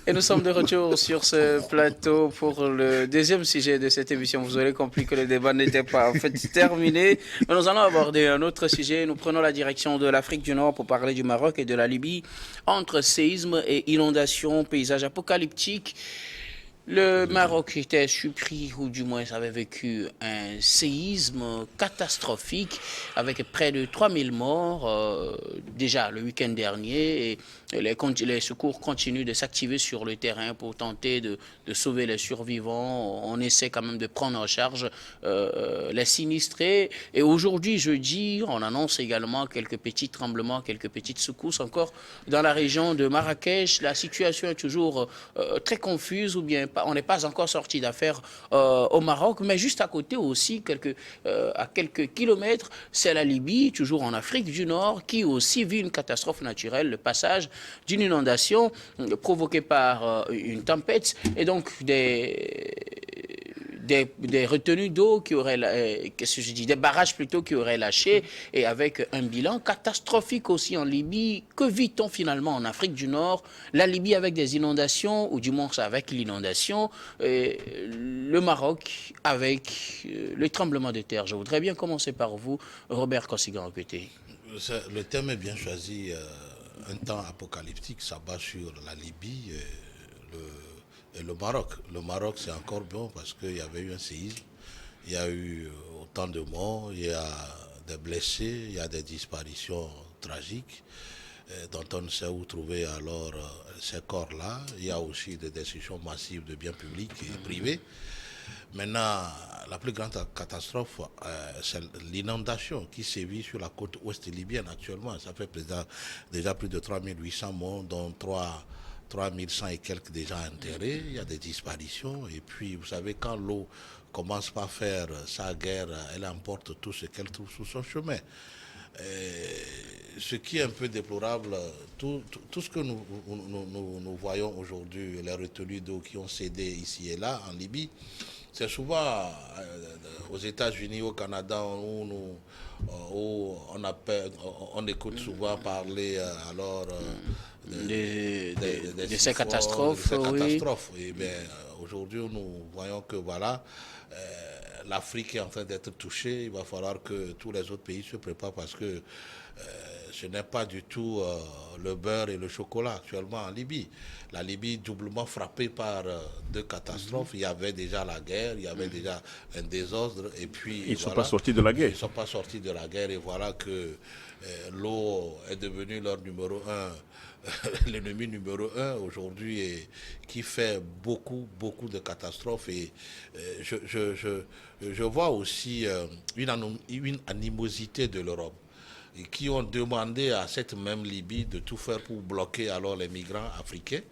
Et nous sommes de retour sur ce plateau pour le deuxième sujet de cette émission. Vous aurez compris que le débat n'était pas en fait terminé. Mais nous allons aborder un autre sujet. Nous prenons la direction de l'Afrique du Nord pour parler du Maroc et de la Libye. Entre séismes et inondations, paysages apocalyptiques, le Maroc était surpris, ou du moins avait vécu un séisme catastrophique avec près de 3000 morts déjà le week-end dernier. Et les secours continuent de s'activer sur le terrain pour tenter de sauver les survivants. On essaie quand même de prendre en charge les sinistrés. Et aujourd'hui, jeudi, on annonce également quelques petits tremblements, quelques petites secousses encore dans la région de Marrakech. La situation est toujours très confuse, ou bien on n'est pas encore sorti d'affaires au Maroc, mais juste à côté aussi, à quelques kilomètres, c'est la Libye, toujours en Afrique du Nord, qui aussi vit une catastrophe naturelle, le passage d'une inondation provoquée par une tempête, et donc des retenues d'eau qui auraient, qu'est-ce que je dis, des barrages plutôt qui auraient lâché, et avec un bilan catastrophique aussi en Libye. Que vit-on finalement en Afrique du Nord? La Libye avec des inondations, ou du moins avec l'inondation, le Maroc avec le tremblement de terre. Je voudrais bien commencer par vous, Robert Kossigan-Okwete. Le thème est bien choisi. Un temps apocalyptique s'abat sur la Libye et le Maroc. Le Maroc, c'est encore bon parce qu'il y avait eu un séisme, il y a eu autant de morts, il y a des blessés, il y a des disparitions tragiques dont on ne sait où trouver alors ces corps-là. Il y a aussi des destructions massives de biens publics et privés. Maintenant, la plus grande catastrophe, c'est l'inondation qui sévit sur la côte ouest libyenne actuellement. Ça fait déjà plus de 3800 morts, dont 3100 et quelques déjà enterrés. Il y a des disparitions. Et puis, vous savez, quand l'eau commence par faire sa guerre, elle emporte tout ce qu'elle trouve sous son chemin. Ce qui est un peu déplorable, tout ce que nous voyons aujourd'hui, les retenues d'eau qui ont cédé ici et là en Libye, c'est souvent aux États-Unis, au Canada, où on écoute souvent parler de ces catastrophes. Et bien, aujourd'hui, nous voyons que voilà, l'Afrique est en train d'être touchée. Il va falloir que tous les autres pays se préparent parce que ce n'est pas du tout le beurre et le chocolat actuellement en Libye. La Libye doublement frappée par deux catastrophes. Il y avait déjà la guerre, il y avait déjà un désordre. Et puis, ils ne sont pas sortis de la guerre. Ils ne sont pas sortis de la guerre. Et voilà que l'eau est devenue leur numéro un, l'ennemi numéro un aujourd'hui, et qui fait beaucoup de catastrophes. Et je vois aussi une animosité de l'Europe, et qui ont demandé à cette même Libye de tout faire pour bloquer alors les migrants africains,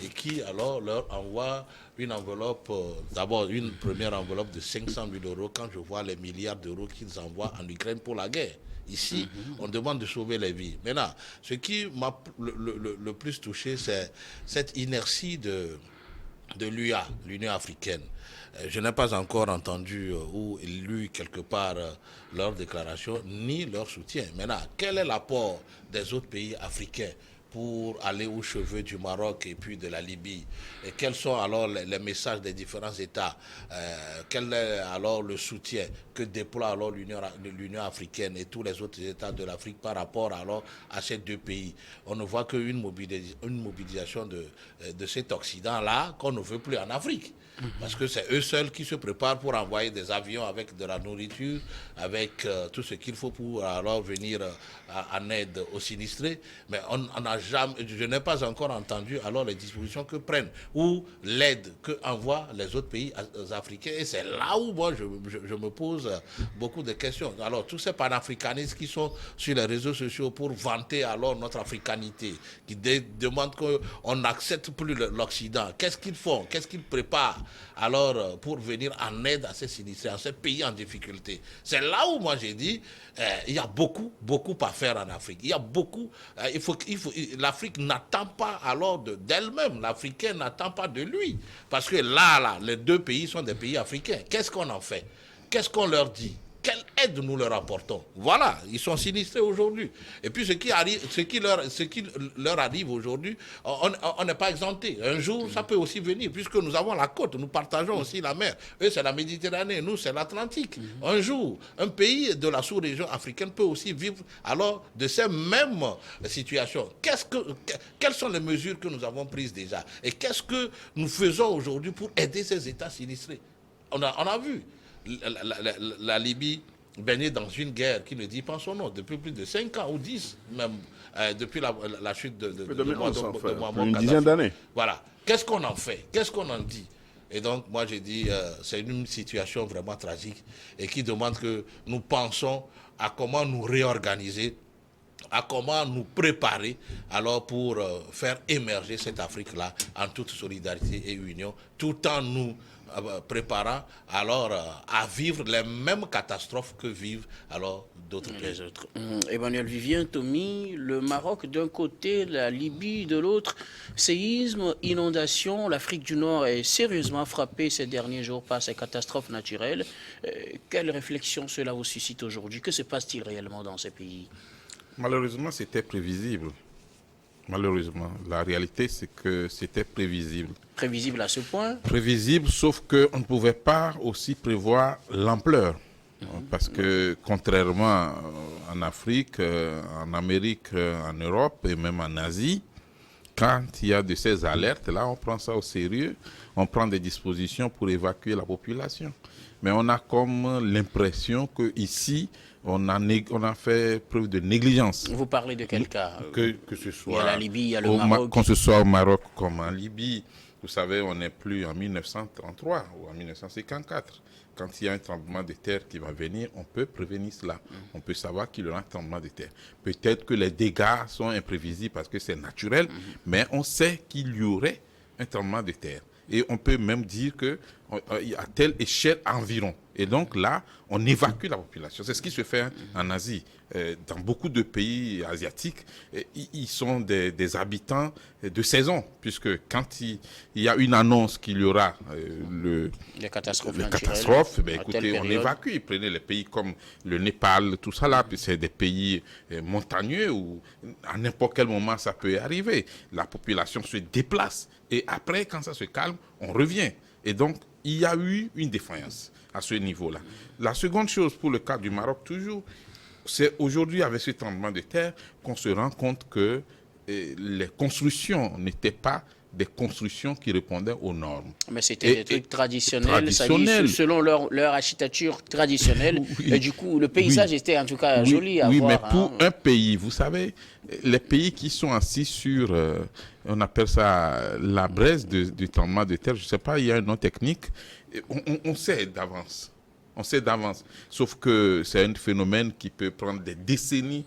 et qui alors leur envoie une enveloppe, d'abord une première enveloppe de 500 000 euros, quand je vois les milliards d'euros qu'ils envoient en Ukraine pour la guerre. Ici, on demande de sauver les vies. Maintenant, ce qui m'a le plus touché, c'est cette inertie de l'UA, l'Union africaine. Je n'ai pas encore entendu ou lu quelque part leur déclaration ni leur soutien. Maintenant, quel est l'apport des autres pays africains pour aller aux cheveux du Maroc et puis de la Libye? Et quels sont alors les messages des différents États? Quel est alors le soutien que déploie alors l'Union africaine et tous les autres États de l'Afrique par rapport alors à ces deux pays? On ne voit qu'une mobilisation de cet Occident-là qu'on ne veut plus en Afrique. Parce que c'est eux seuls qui se préparent pour envoyer des avions avec de la nourriture, avec tout ce qu'il faut pour alors venir en aide aux sinistrés. Mais je n'ai pas encore entendu alors les dispositions que prennent ou l'aide que envoient les autres pays africains. Et c'est là où moi je me pose beaucoup de questions. Alors tous ces panafricanistes qui sont sur les réseaux sociaux pour vanter alors notre africanité, qui demandent qu'on n'accepte plus l'Occident, qu'est-ce qu'ils font? Qu'est-ce qu'ils préparent alors pour venir en aide à ces sinistrés, à ces pays en difficulté? C'est là où moi j'ai dit, il y a beaucoup à faire en Afrique. Il y a beaucoup, l'Afrique n'attend pas alors d'elle-même, l'Africain n'attend pas de lui. Parce que là, les deux pays sont des pays africains. Qu'est-ce qu'on en fait? Qu'est-ce qu'on leur dit? quelle aide nous leur apportons? Voilà, ils sont sinistrés aujourd'hui. Et puis ce qui leur arrive aujourd'hui, on n'est pas exempté. Un jour, ça peut aussi venir, puisque nous avons la côte, nous partageons aussi la mer. Eux, c'est la Méditerranée, nous, c'est l'Atlantique. Un jour, un pays de la sous-région africaine peut aussi vivre alors de ces mêmes situations. Quelles sont les mesures que nous avons prises déjà? Et qu'est-ce que nous faisons aujourd'hui pour aider ces États sinistrés? On a vu la Libye baignée dans une guerre qui ne dit pas son nom depuis plus de 5 ans ou 10 même, depuis la chute de Muammar une Kadhafi. dizaine d'années. Voilà. Qu'est-ce qu'on en fait? Qu'est-ce qu'on en dit? Et donc, moi, j'ai dit, c'est une situation vraiment tragique et qui demande que nous pensons à comment nous réorganiser, à comment nous préparer alors pour faire émerger cette Afrique-là en toute solidarité et union, tout en nous préparant alors à vivre les mêmes catastrophes que vivent alors d'autres pays. Les autres. Emmanuel Vivien, Tommy, le Maroc d'un côté, la Libye de l'autre, séisme, inondation, l'Afrique du Nord est sérieusement frappée ces derniers jours par ces catastrophes naturelles. Quelle réflexion cela vous suscite aujourd'hui? Que se passe-t-il réellement dans ces pays? Malheureusement, c'était prévisible. Malheureusement, la réalité, c'est que c'était prévisible. Prévisible à ce point? Prévisible, sauf qu'on ne pouvait pas aussi prévoir l'ampleur. Parce que contrairement en Afrique, en Amérique, en Europe et même en Asie, quand il y a de ces alertes-là, on prend ça au sérieux, on prend des dispositions pour évacuer la population. Mais on a comme l'impression qu'ici, on a fait preuve de négligence. Vous parlez de quel cas? Que ce soit il y a la Libye, il y a le Maroc. Que ce soit au Maroc comme en Libye, vous savez, on n'est plus en 1933 ou en 1954. Quand il y a un tremblement de terre qui va venir, on peut prévenir cela. On peut savoir qu'il y aura un tremblement de terre. Peut-être que les dégâts sont imprévisibles parce que c'est naturel, mais on sait qu'il y aurait un tremblement de terre. Et on peut même dire qu'à telle échelle environ. Et donc là, on évacue la population. C'est ce qui se fait en Asie. Dans beaucoup de pays asiatiques, ils sont des habitants de saison, puisque quand il y a une annonce qu'il y aura les catastrophes, écoutez, on évacue. Prenez les pays comme le Népal, tout ça là, puis c'est des pays montagneux où à n'importe quel moment ça peut arriver. La population se déplace et après, quand ça se calme, on revient. Et donc, il y a eu une défaillance à ce niveau-là. La seconde chose pour le cas du Maroc, toujours, c'est aujourd'hui, avec ce tremblement de terre, qu'on se rend compte que les constructions n'étaient pas des constructions qui répondaient aux normes. Mais c'était des trucs traditionnels, c'est-à-dire selon leur architecture traditionnelle. Oui. Et du coup, le paysage était en tout cas joli à voir. Oui, mais pour un pays, vous savez, les pays qui sont assis sur, on appelle ça la braise du tremblement de terre, je ne sais pas, il y a un nom technique, on sait d'avance. On sait d'avance. Sauf que c'est un phénomène qui peut prendre des décennies.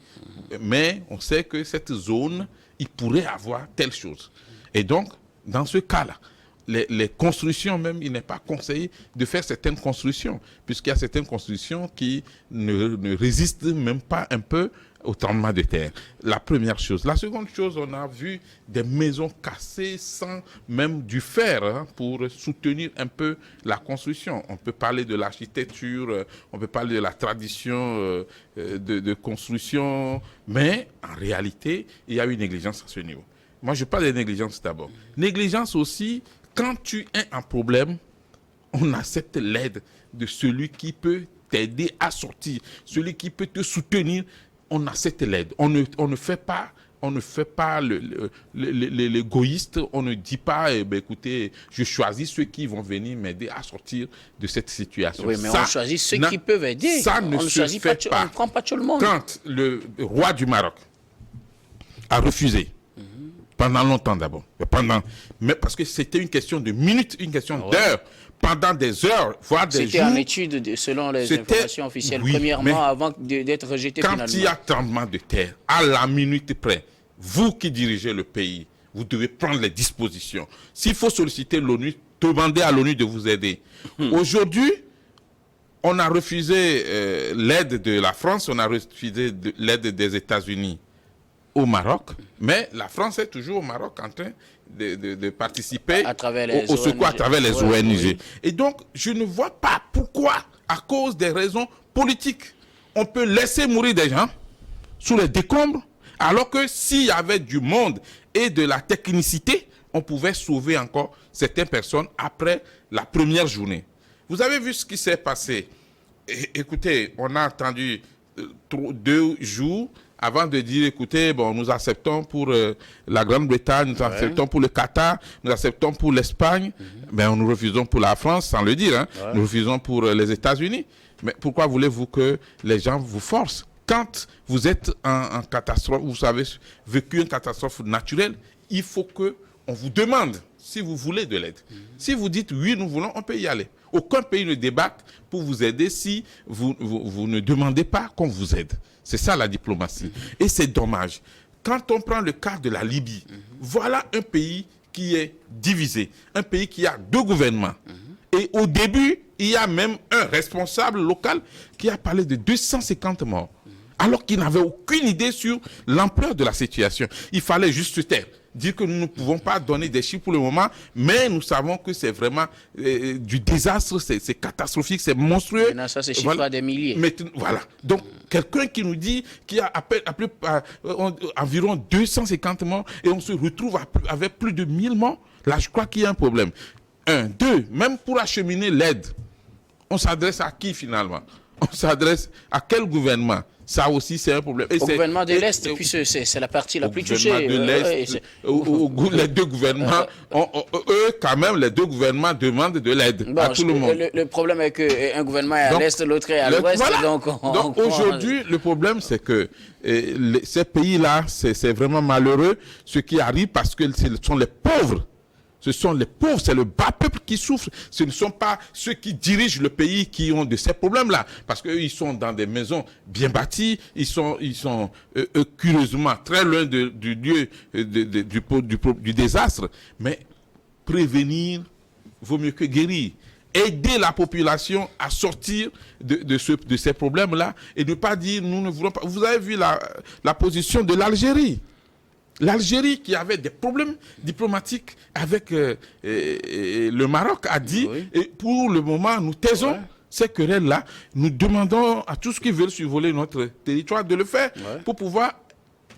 Mais on sait que cette zone, il pourrait avoir telle chose. Et donc, dans ce cas-là, les constructions même, il n'est pas conseillé de faire certaines constructions, puisqu'il y a certaines constructions qui ne résistent même pas un peu au tremblement de terre. La première chose. La seconde chose, on a vu des maisons cassées sans même du fer pour soutenir un peu la construction. On peut parler de l'architecture, on peut parler de la tradition de construction, mais en réalité, il y a eu une négligence à ce niveau. Moi, je parle de négligence d'abord. Négligence aussi, quand tu es en problème, on accepte l'aide de celui qui peut t'aider à sortir, celui qui peut te soutenir. On accepte l'aide. On ne fait pas l'égoïste. On ne dit pas, écoutez, je choisis ceux qui vont venir m'aider à sortir de cette situation. Oui, mais on choisit ceux qui peuvent aider. Ça ne se fait pas. On ne prend pas tout le monde. Quand le roi du Maroc a refusé, pendant longtemps d'abord, mais parce que c'était une question de minutes, une question d'heures. Pendant des heures, voire des jours. C'était en étude selon les informations officielles. Oui, premièrement, avant d'être rejeté finalement. Quand il y a tremblement de terre, à la minute près, vous qui dirigez le pays, vous devez prendre les dispositions. S'il faut solliciter l'ONU, demandez à l'ONU de vous aider. Aujourd'hui, on a refusé l'aide de la France, on a refusé l'aide des États-Unis. au Maroc, mais la France est toujours au Maroc en train de participer à travers au secours à travers les ONG. Oui. Et donc, je ne vois pas pourquoi, à cause des raisons politiques, on peut laisser mourir des gens sous les décombres, alors que s'il y avait du monde et de la technicité, on pouvait sauver encore certaines personnes après la première journée. Vous avez vu ce qui s'est passé. Écoutez, on a attendu 2 jours avant de dire, écoutez, bon, nous acceptons pour la Grande-Bretagne, nous acceptons pour le Qatar, nous acceptons pour l'Espagne, mais nous refusons pour la France, sans le dire, hein. Nous refusons pour les États-Unis. Mais pourquoi voulez-vous que les gens vous forcent? Quand vous êtes en catastrophe, vous avez vécu une catastrophe naturelle, il faut qu'on vous demande si vous voulez de l'aide. Si vous dites oui, nous voulons, on peut y aller. Aucun pays ne débarque pour vous aider si vous ne demandez pas qu'on vous aide. C'est ça la diplomatie. Et c'est dommage. Quand on prend le cas de la Libye, voilà un pays qui est divisé, un pays qui a 2 gouvernements. Et au début, il y a même un responsable local qui a parlé de 250 morts, alors qu'il n'avait aucune idée sur l'ampleur de la situation. Il fallait juste se taire, dire que nous ne pouvons pas donner des chiffres pour le moment, mais nous savons que c'est vraiment du désastre, c'est catastrophique, c'est monstrueux. Maintenant, ça, c'est chiffre à des milliers. Voilà. Donc, quelqu'un qui nous dit qu'il y a environ 250 morts et on se retrouve avec plus de 1000 morts, là, je crois qu'il y a un problème. 1, 2, même pour acheminer l'aide, on s'adresse à qui finalement? On s'adresse à quel gouvernement? Ça aussi, c'est un problème. Au gouvernement de l'Est, puis c'est la partie la plus touchée. De l'Est, les 2 gouvernements, eux, quand même, les 2 gouvernements demandent de l'aide à tout le monde. Le problème est qu'un gouvernement est à l'Est, l'autre est à l'Ouest. Voilà. Donc aujourd'hui, le problème, c'est que ces pays-là, c'est vraiment malheureux ce qui arrive parce que ce sont les pauvres. Ce sont les pauvres, c'est le bas peuple qui souffre. Ce ne sont pas ceux qui dirigent le pays qui ont de ces problèmes-là. Parce qu'eux, ils sont dans des maisons bien bâties. Ils sont curieusement très loin du lieu du désastre. Mais prévenir vaut mieux que guérir. Aider la population à sortir de ces problèmes-là et ne pas dire nous ne voulons pas. Vous avez vu la position de l'Algérie. L'Algérie, qui avait des problèmes diplomatiques avec le Maroc, a dit, et pour le moment, nous taisons ces querelles-là. Nous demandons à tous ceux qui veulent survoler notre territoire de le faire pour pouvoir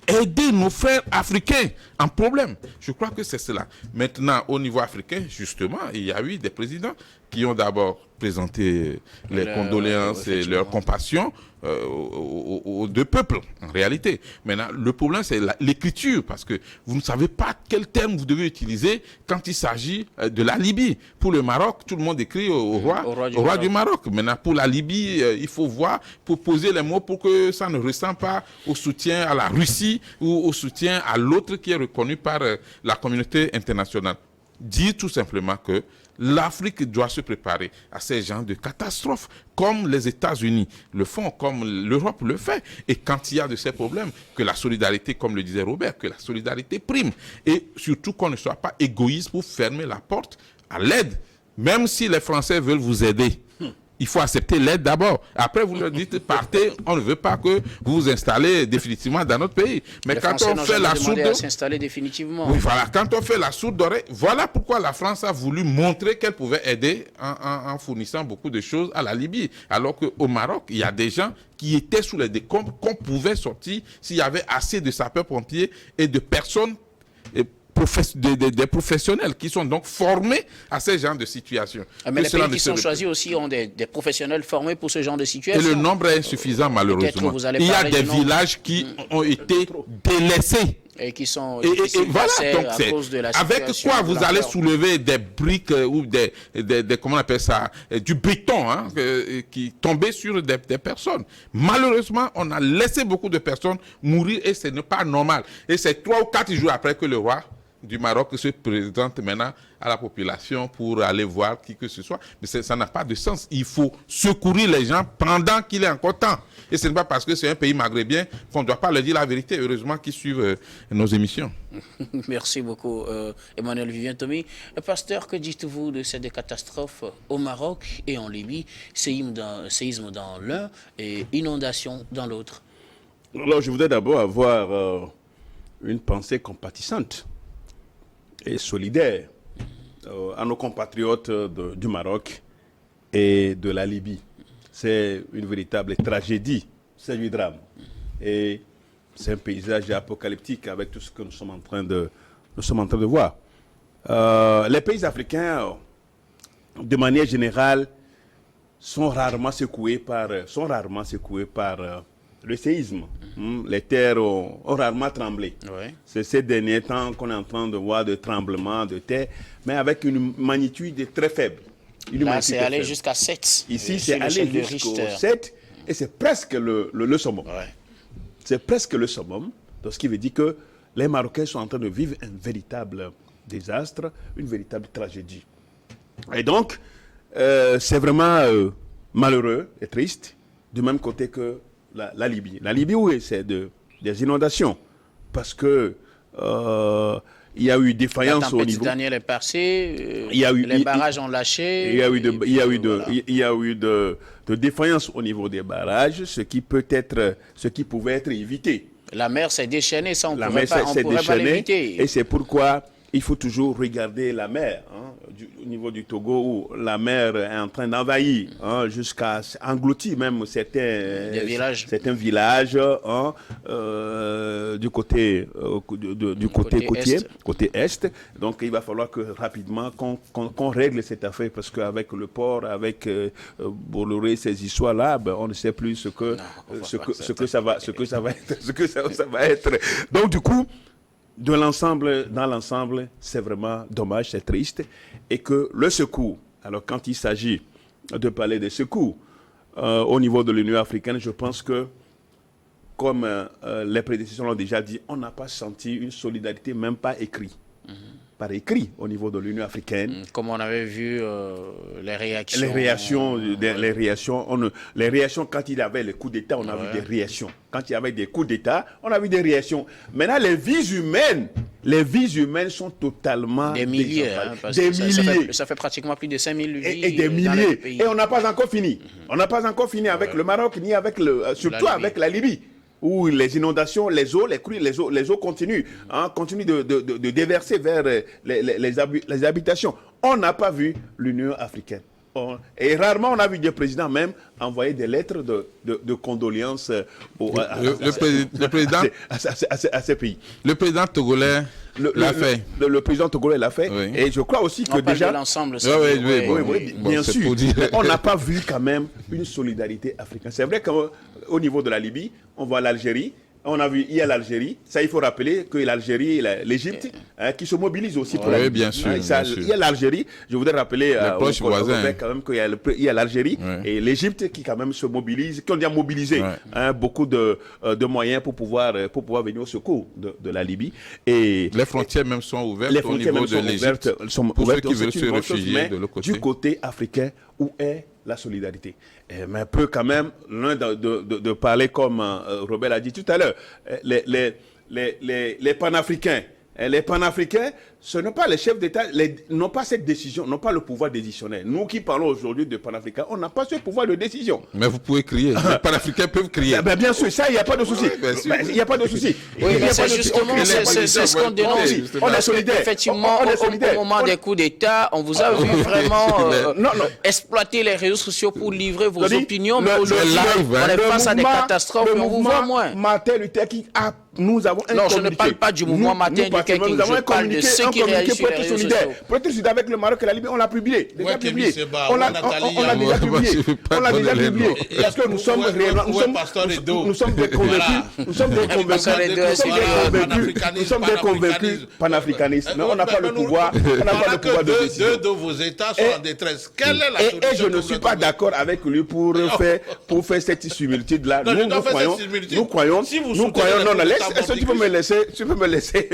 aider nos frères africains en problème. Je crois que c'est cela. Maintenant, au niveau africain, justement, il y a eu des présidents qui ont d'abord présenté les condoléances et leur compassion aux 2 peuples, en réalité. Maintenant, le problème, c'est l'écriture, parce que vous ne savez pas quel terme vous devez utiliser quand il s'agit de la Libye. Pour le Maroc, tout le monde écrit au roi du Maroc. Maintenant, pour la Libye, il faut voir, pour poser les mots pour que ça ne ressemble pas au soutien à la Russie ou au soutien à l'autre qui est reconnu par la communauté internationale. Dire tout simplement que l'Afrique doit se préparer à ces genres de catastrophes, comme les États-Unis le font, comme l'Europe le fait. Et quand il y a de ces problèmes, que la solidarité, comme le disait Robert, que la solidarité prime. Et surtout qu'on ne soit pas égoïste pour fermer la porte à l'aide. Même si les Français veulent vous aider, il faut accepter l'aide d'abord. Après, vous leur dites, partez, on ne veut pas que vous vous installez définitivement dans notre pays. Mais quand on fait la sourde à s'installer définitivement. Oui, voilà, quand on fait la sourde oreille, voilà pourquoi la France a voulu montrer qu'elle pouvait aider en fournissant beaucoup de choses à la Libye. Alors qu'au Maroc, il y a des gens qui étaient sous les décombres qu'on pouvait sortir s'il y avait assez de sapeurs-pompiers et de personnes des professionnels qui sont donc formés à ce genre de situation. Mais les pays qui sont choisis aussi ont des professionnels formés pour ce genre de situation. Et le nombre est insuffisant, malheureusement. Il y a des villages qui ont été délaissés. Et qui sont voilà, donc à cause de la avec quoi vous allez soulever des briques ou comment on appelle ça, du béton qui tombait sur des personnes. Malheureusement, on a laissé beaucoup de personnes mourir et ce n'est pas normal. Et c'est 3 ou 4 jours après que le roi du Maroc se présente maintenant à la population pour aller voir qui que ce soit. Mais ça n'a pas de sens. Il faut secourir les gens pendant qu'il est encore temps. Et ce n'est pas parce que c'est un pays maghrébien qu'on ne doit pas leur dire la vérité. Heureusement qu'ils suivent nos émissions. Merci beaucoup, Emmanuel Vivien Tomi. Pasteur, que dites-vous de ces 2 catastrophes au Maroc et en Libye? Séisme dans l'un et inondation dans l'autre. Alors, je voudrais d'abord avoir une pensée compatissante et solidaire à nos compatriotes du Maroc et de la Libye. C'est une véritable tragédie, c'est du drame. Et c'est un paysage apocalyptique avec tout ce que nous sommes en train de voir. Les pays africains, de manière générale, sont rarement secoués par le séisme. Les terres ont rarement tremblé. Ouais. C'est ces derniers temps qu'on est en train de voir de tremblements de terre, mais avec une magnitude très faible. Là, c'est allé jusqu'à 7. Ici, c'est allé jusqu'au 7, et c'est presque le summum. Ouais. C'est presque le summum, donc ce qui veut dire que les Marocains sont en train de vivre un véritable désastre, une véritable tragédie. Et donc, c'est vraiment malheureux et triste, du même côté que la Libye. La Libye, oui, c'est des inondations, parce que il y a eu défaillance au niveau. Daniel est passé, les barrages ont lâché. Il y a eu de défaillance au niveau des barrages, ce qui pouvait être évité. La mer s'est déchaînée, ça on la pourrait pas l'éviter. Et c'est pourquoi il faut toujours regarder la mer, au niveau du Togo, où la mer est en train d'envahir, jusqu'à engloutir même certains villages du côté côtier, côté est. Donc il va falloir que rapidement qu'on règle cette affaire, parce qu'avec le port, avec Bolloré, ces histoires-là, on ne sait plus ce que ça va être. Donc du coup, dans l'ensemble, c'est vraiment dommage, c'est triste. Et que le secours, alors quand il s'agit de parler de secours au niveau de l'Union africaine, je pense que, comme les prédécesseurs l'ont déjà dit, on n'a pas senti une solidarité, même pas écrite. Par écrit au niveau de l'Union africaine. Comme on avait vu les réactions. Les réactions, quand il y avait les coups d'État, on a vu des réactions. Quand il y avait des coups d'État, on a vu des réactions. Maintenant, les vies humaines sont totalement... Des milliers. Ça fait pratiquement plus de 5000 vies. Et des milliers. Et on n'a pas encore fini. On n'a pas encore fini avec le Maroc, ni avec surtout avec la Libye, où les inondations, les eaux continuent de déverser vers les habitations. On n'a pas vu l'Union africaine. Et rarement on a vu des présidents même envoyer des lettres de condoléances à ces pays. Le président togolais l'a fait. Le président togolais l'a fait. Oui. Et je crois aussi que déjà... l'ensemble. Bien sûr. On n'a pas vu quand même une solidarité africaine. C'est vrai qu'au niveau de la Libye, on voit l'Algérie. On a vu, il y a l'Algérie. Ça, il faut rappeler que l'Algérie et l'Égypte qui se mobilisent aussi pour la Libye. Bien sûr. Il y a l'Algérie. Je voudrais rappeler aux voisins quand même qu'il y a l'Algérie et l'Égypte qui quand même se mobilisent, qui ont déjà mobilisé beaucoup de moyens pour pouvoir venir au secours de la Libye. Et les frontières même sont ouvertes au niveau de l'Égypte pour ceux qui veulent se réfugier de l'autre côté. Du côté africain, où est la solidarité? Mais peut quand même, loin de parler comme Robert l'a dit tout à l'heure, les panafricains. Les panafricains, ce n'est pas les chefs d'État, n'ont pas cette décision, n'ont pas le pouvoir décisionnaire. Nous qui parlons aujourd'hui de panafricains, on n'a pas ce pouvoir de décision. Mais vous pouvez crier. Les panafricains peuvent crier. Bien sûr, ça, il n'y a pas de souci. Il n'y a pas de souci. Oui, mais c'est justement ce qu'on dénonce. On est solidaire. Effectivement, au moment des coups d'État, on vous a vu vraiment exploiter les réseaux sociaux pour livrer vos opinions. Mais aujourd'hui, on est face à des catastrophes et on vous voit moins. Martin Luther King nous avons un non, je ne parle pas du mouvement Martin Luther King, je parle de ceux qui réagissent sur les réseaux sociaux. Pour être solidaire avec le Maroc et la Libye, on l'a publié. On l'a déjà publié. Parce que nous sommes réellement, nous sommes des convaincus panafricanistes. Mais on n'a pas le pouvoir de décision. Deux de vos États sont en détresse. Quelle est la solution? Et je ne suis pas d'accord avec lui pour faire cette similitude-là. Nous croyons. Non, est-ce que tu peux me laisser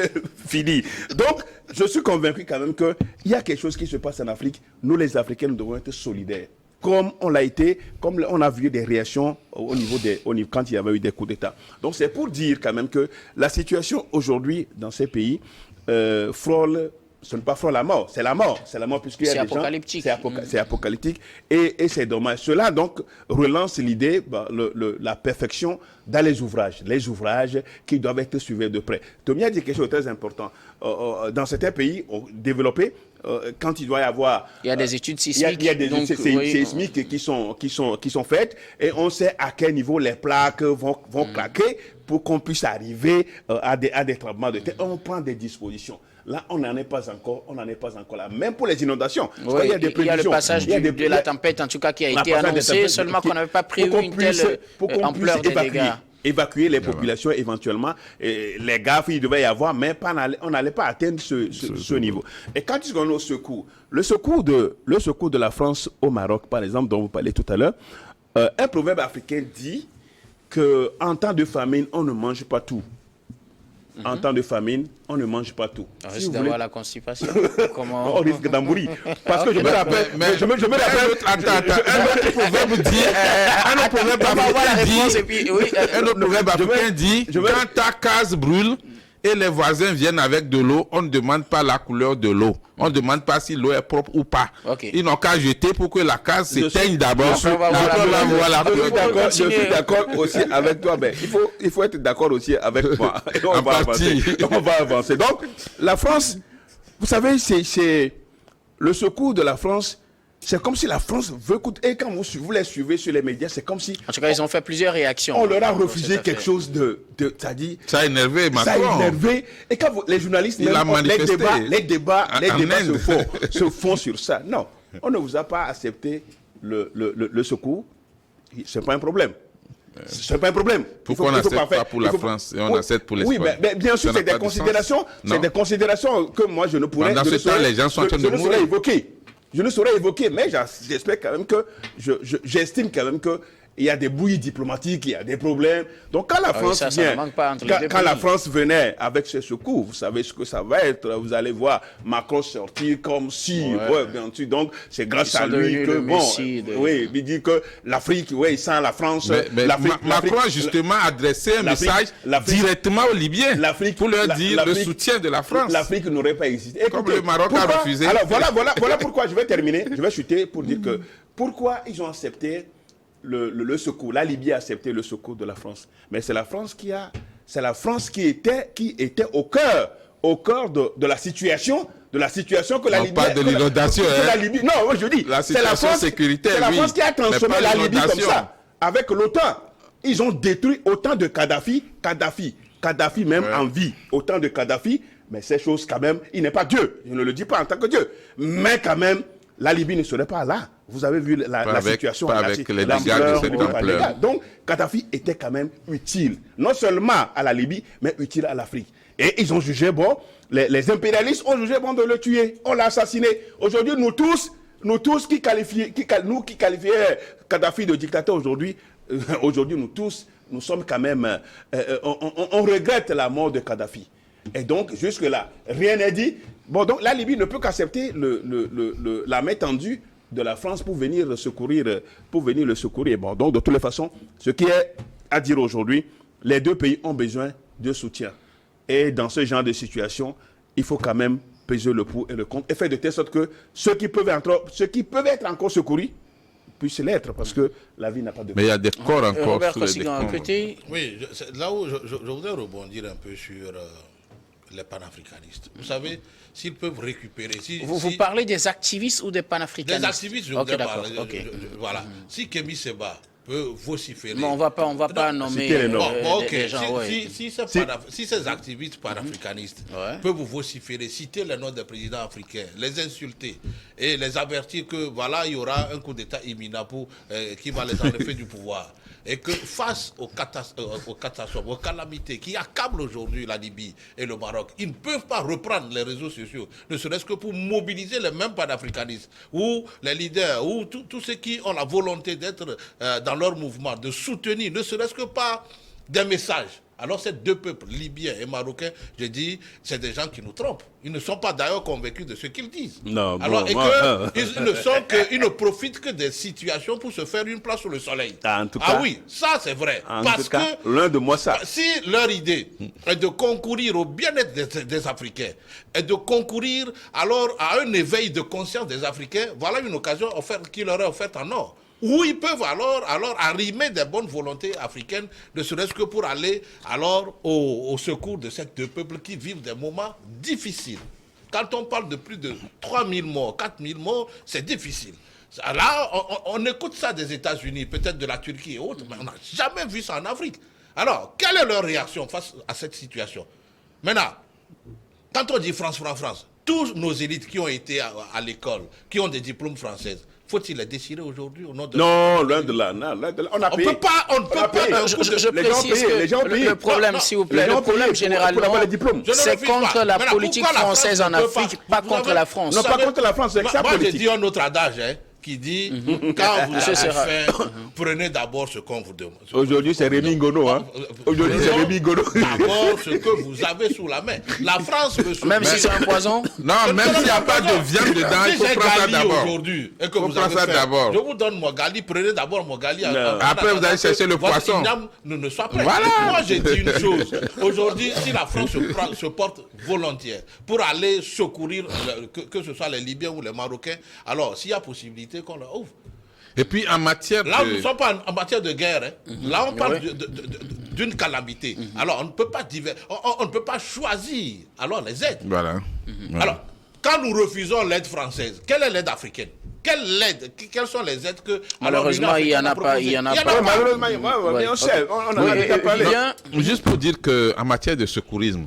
finir? Donc, je suis convaincu quand même qu'il y a quelque chose qui se passe en Afrique. Nous, les Africains, nous devons être solidaires. Comme on l'a été, comme on a vu des réactions quand il y avait eu des coups d'État. Donc, c'est pour dire quand même que la situation aujourd'hui dans ces pays frôle ce n'est pas frôle la mort, c'est la mort. C'est la mort puisqu'il y a C'est des gens... apocalyptique. C'est apocalyptique et c'est dommage. Cela donc relance l'idée, la perfection dans les ouvrages qui doivent être suivis de près. Tommy a dit quelque chose de très important. Dans certains pays développés, quand il doit y avoir... Il y a des études sismiques. Il y a des études sismiques qui sont faites et on sait à quel niveau les plaques vont craquer pour qu'on puisse arriver à des tremblements de terre. On prend des dispositions. Là, on n'en est pas encore là. Même pour les inondations. Oui, il y a le passage de la tempête, en tout cas, qui a été annoncé, seulement qu'on n'avait pas prévu une telle ampleur de dégâts. Évacuer les populations éventuellement. Et les gaffes, il devait y avoir, mais on n'allait pas atteindre ce niveau. Et quand ils ont au secours, le secours de la France au Maroc, par exemple, dont vous parlez tout à l'heure, un proverbe africain dit qu'en temps de famine, on ne mange pas tout. En temps de famine, on ne mange pas tout. On risque d'avoir la constipation. On risque d'en mourir. Parce que je me rappelle... Je me rappelle... Attends. Un autre proverbe dit... Un autre proverbe africain dit... Quand ta case brûle et les voisins viennent avec de l'eau, on ne demande pas la couleur de l'eau. On ne demande pas si l'eau est propre ou pas. Okay. Ils n'ont qu'à jeter pour que la case s'éteigne d'abord. Je suis d'accord aussi avec toi. Mais il faut être d'accord aussi avec moi. Et on va avancer. Donc, la France, vous savez, c'est le secours de la France. C'est comme si la France veut... Et quand vous les suivez sur les médias, c'est comme si... En tout cas, ils ont fait plusieurs réactions. On leur a refusé quelque chose de ça a énervé Macron. Ça a énervé. Et quand les journalistes... Les débats se font sur ça. Non, on ne vous a pas accepté le secours. Ce n'est pas un problème. Ce n'est pas un problème. Pourquoi on n'accepte pas pour la France et on accepte pour l'Espagne? Oui, mais bien sûr, c'est des considérations. C'est des considérations que moi, je ne pourrais... Dans ce temps, les gens sont en train de mourir. Je ne saurais évoquer, mais j'espère quand même que, j'estime quand même que il y a des bouillies diplomatiques, il y a des problèmes. Donc quand la France quand la France venait avec ce secours, vous savez ce que ça va être. Vous allez voir Macron sortir comme si, bien sûr. Donc c'est grâce à lui que il dit que l'Afrique, sans la France. Mais Macron a justement adressé un message directement aux Libyens pour leur dire le soutien de la France. L'Afrique n'aurait pas existé. Comme le Maroc a refusé. Alors voilà pourquoi je vais terminer. Je vais chuter pour dire que pourquoi ils ont accepté le secours. La Libye a accepté le secours de la France. Mais c'est la France qui était au cœur de la situation que la Libye... On parle de l'inondation. Non, moi je dis, c'est la France sécuritaire. C'est la France qui a transformé la Libye comme ça. Avec l'OTAN. Ils ont détruit autant de Kadhafi même en vie. Autant de Kadhafi, mais ces choses quand même, il n'est pas Dieu. Je ne le dis pas en tant que Dieu. Mais quand même, la Libye ne serait pas là. Vous avez vu la situation. Pas avec les dégâts de cette ampleur. Donc, Kadhafi était quand même utile. Non seulement à la Libye, mais utile à l'Afrique. Et ils ont jugé bon, les impérialistes ont jugé bon de le tuer. On l'a assassiné. Aujourd'hui, nous tous qui qualifions Kadhafi de dictateur aujourd'hui, nous sommes quand même... on regrette la mort de Kadhafi. Et donc, jusque-là, rien n'est dit. Bon, donc la Libye ne peut qu'accepter la main tendue de la France pour venir le secourir. Bon, donc, de toutes les façons, ce qui est à dire aujourd'hui, les deux pays ont besoin de soutien. Et dans ce genre de situation, il faut quand même peser le pour et le contre et faire de telle sorte que ceux qui peuvent être encore secourus puissent l'être, parce que la vie n'a pas de... Mais il y a des corps encore Robert sous les décombres. Oui, là où je voudrais rebondir un peu sur les panafricanistes. Vous savez, s'ils peuvent récupérer... Vous parlez des activistes ou des panafricanistes? Des activistes, je voudrais parler. Voilà. Si Kémy Séba peut vociférer... Mais on va pas nommer des gens. Si ces activistes panafricanistes peuvent vociférer, citer les noms des présidents africains, les insulter et les avertir que voilà, il y aura un coup d'État imminent qui va les enlever du pouvoir. Et que face aux catastrophes, aux calamités qui accablent aujourd'hui la Libye et le Maroc, ils ne peuvent pas reprendre les réseaux sociaux, ne serait-ce que pour mobiliser les mêmes panafricanistes, ou les leaders, ou tous ceux qui ont la volonté d'être dans leur mouvement, de soutenir, ne serait-ce que par des messages. Alors ces deux peuples, libyens et marocains, je dis, c'est des gens qui nous trompent. Ils ne sont pas d'ailleurs convaincus de ce qu'ils disent. Non, alors, bon, et moi, ils ne profitent que des situations pour se faire une place sous le soleil. En tout cas, oui, ça c'est vrai. En Parce tout cas, que l'un de moi ça. si leur idée est de concourir au bien-être des Africains, et de concourir alors à un éveil de conscience des Africains, voilà une occasion qui leur est offerte en or. Où ils peuvent alors arrimer des bonnes volontés africaines, ne serait-ce que pour aller alors au secours de ces deux peuples qui vivent des moments difficiles. Quand on parle de plus de 3000 morts, 4000 morts, c'est difficile. Là, on écoute ça des États-Unis, peut-être de la Turquie et autres, mais on n'a jamais vu ça en Afrique. Alors, quelle est leur réaction face à cette situation? Maintenant, quand on dit France, tous nos élites qui ont été à l'école, qui ont des diplômes français, faut-il les déchirer aujourd'hui au nom de... Non, loin de là. On a payé. On ne peut pas. Je précise que le problème, s'il vous plaît, le problème généralement, c'est contre la politique française en Afrique, pas contre la France. Non, pas contre la France, c'est que ça politique. Moi, j'ai politique. dit un autre adage, qui dit quand vous avez faim, prenez d'abord ce qu'on vous demande. Aujourd'hui, c'est Rémi Ngono. Aujourd'hui, c'est Rémi Ngono. D'abord, ce que vous avez sous la main. La France, monsieur. Même si c'est un poison. Non, même s'il n'y a pas de viande dedans, il faut prendre ça d'abord. Aujourd'hui, et que vous avez faim, je vous donne Mogali, prenez d'abord Mogali. Après, vous allez chercher le poisson. Ne soit prêt. Voilà. Moi, j'ai dit une chose. Aujourd'hui, si la France se porte volontaire pour aller secourir, que ce soit les Libyens ou les Marocains, alors s'il y a possibilité qu'on leur ouvre. Et puis en matière Là, nous ne sommes pas en matière de guerre. Là, on parle d'une calamité. Alors, on ne peut pas choisir alors les aides. Voilà. Alors, quand nous refusons l'aide française, quelle est l'aide africaine? Quelles sont les aides que... Malheureusement, il n'y en a pas. Malheureusement, on sait. On en a déjà parlé. Juste pour dire qu'en matière de secourisme,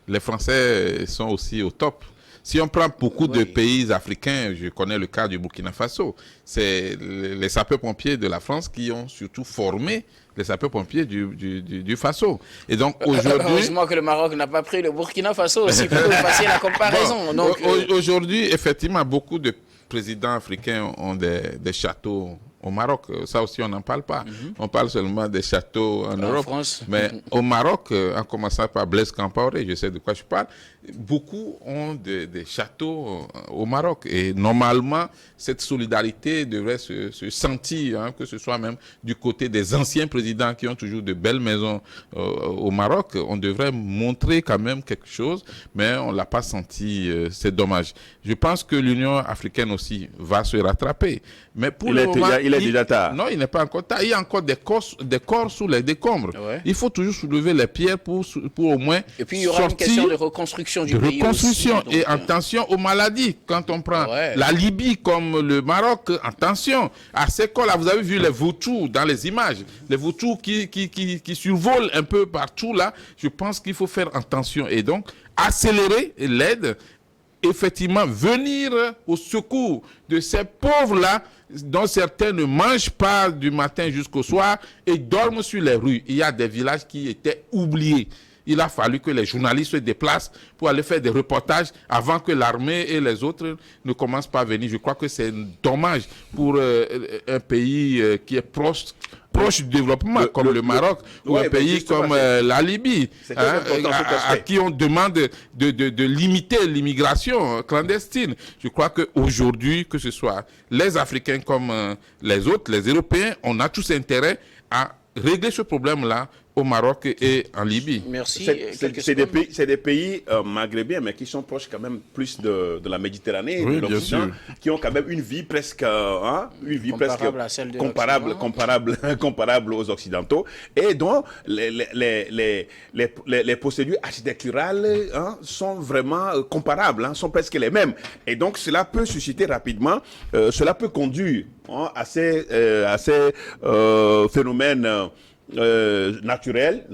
les Français sont aussi au top. Si on prend beaucoup de pays africains, je connais le cas du Burkina Faso, c'est les sapeurs-pompiers de la France qui ont surtout formé les sapeurs-pompiers du Faso. Et donc aujourd'hui... Heureusement que le Maroc n'a pas pris le Burkina Faso aussi pour passer la comparaison. Bon, aujourd'hui, effectivement, beaucoup de présidents africains ont des châteaux au Maroc. Ça aussi, on n'en parle pas. On parle seulement des châteaux en Europe. France. Mais au Maroc, en commençant par Blaise Compaoré, je sais de quoi je parle, beaucoup ont des châteaux au Maroc. Et normalement, cette solidarité devrait se sentir, que ce soit même du côté des anciens présidents qui ont toujours de belles maisons au Maroc. On devrait montrer quand même quelque chose, mais on ne l'a pas senti. C'est dommage. Je pense que l'Union africaine aussi va se rattraper. Mais pour le moment, il est déjà tard. Non, il n'est pas encore tard. Il y a encore des corps sous les décombres. Ouais. Il faut toujours soulever les pierres pour au moins. Et puis il y aura une question de reconstruction du pays. Reconstruction aussi, et attention aux maladies. Quand on prend la Libye comme le Maroc, attention à ces cas-là. Vous avez vu les vautours dans les images, les vautours qui survolent un peu partout là. Je pense qu'il faut faire attention et donc accélérer l'aide. Effectivement, venir au secours de ces pauvres-là, dont certains ne mangent pas du matin jusqu'au soir et dorment sur les rues. Il y a des villages qui étaient oubliés. Il a fallu que les journalistes se déplacent pour aller faire des reportages avant que l'armée et les autres ne commencent pas à venir. Je crois que c'est dommage pour un pays qui est proche du développement, comme le Maroc, ou un pays comme la Libye, à qui on demande de limiter l'immigration clandestine. Je crois qu'aujourd'hui, que ce soit les Africains comme les autres, les Européens, on a tous intérêt à régler ce problème-là au Maroc et en Libye. Merci. C'est des pays maghrébins, mais qui sont proches quand même plus de la Méditerranée, de l'Occident, qui ont quand même une vie presque, comparable aux Occidentaux, et dont les procédures architecturales sont vraiment comparables, sont presque les mêmes. Et donc cela peut susciter rapidement, cela peut conduire à ces phénomènes naturels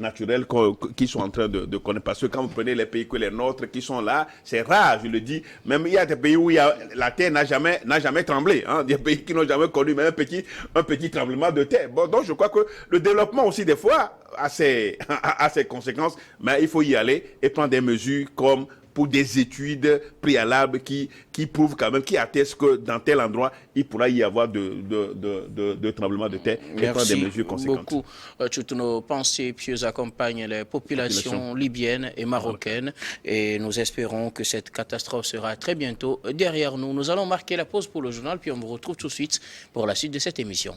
qui sont en train de connaître. Parce que quand vous prenez les pays que les nôtres qui sont là, c'est rare, je le dis. Même il y a des pays où la terre n'a jamais tremblé. Des pays qui n'ont jamais connu même un petit tremblement de terre. Bon, donc je crois que le développement aussi des fois a ses conséquences, mais il faut y aller et prendre des mesures comme pour des études préalables qui prouvent quand même, qui attestent que dans tel endroit, il pourra y avoir de tremblements de terre et prendre des mesures conséquentes. Beaucoup. Toutes nos pensées pieuses accompagnent les populations libyennes et marocaines et nous espérons que cette catastrophe sera très bientôt derrière nous. Nous allons marquer la pause pour le journal puis on vous retrouve tout de suite pour la suite de cette émission.